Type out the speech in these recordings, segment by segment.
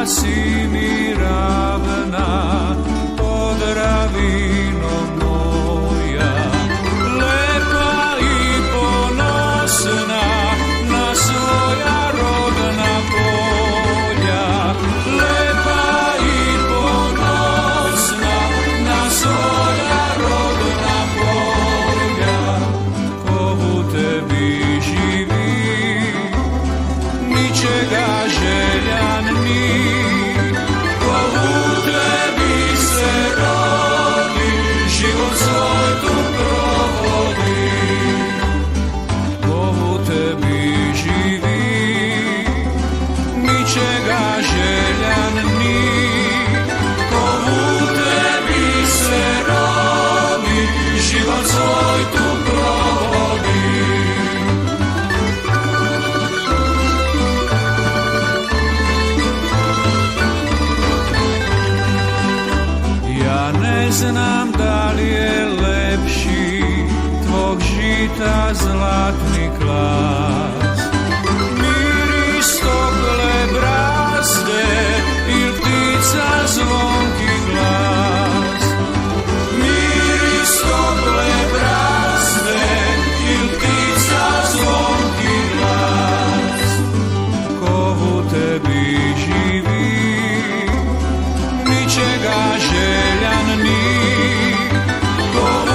si mi ravna pod ravinom moja, lepa i ponosna na svoja rodna polja, lepa i ponosna na svoja rodna polja. Ko u tebi živi, ničega željan ni, ko u tebi se rodi, život svoj tu provodi. Ko u tebi živi, ničega željan ni, ko u tebi se rodi, život svoj tu provodi. Ja ne znam da li je lepši tvog žita zlatni klas, miris tople brazde il ptica zvonki glas, miris tople brazde il ptica zvonki glas. Ko u tebi živi, ničega željan ni, ko u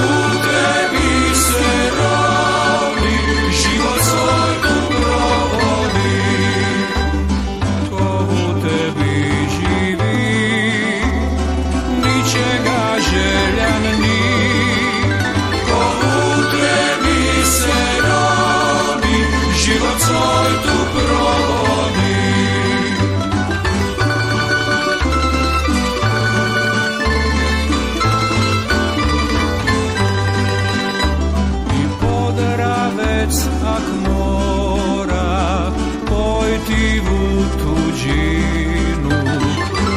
tebi se rodi, život svoj tu provodi. Ko u tebi živi, ničega željan ni, ko u tebi se rodi, život svoj tu provodi. Ak mora pojti u tuđinu,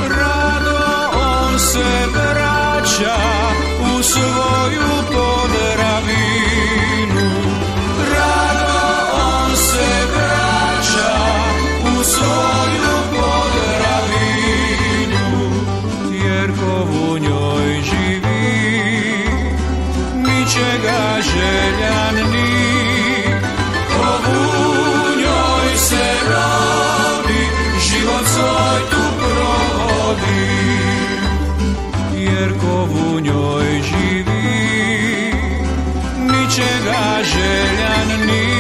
rado on se vraća u svoju Podravinu. Rado on se vraća u svoju Podravinu, jer ko u njoj živi, ničega željan ni, u njoj se rodi, život svoj tu provodi. Jer ko u njoj živi, ničega željan ni.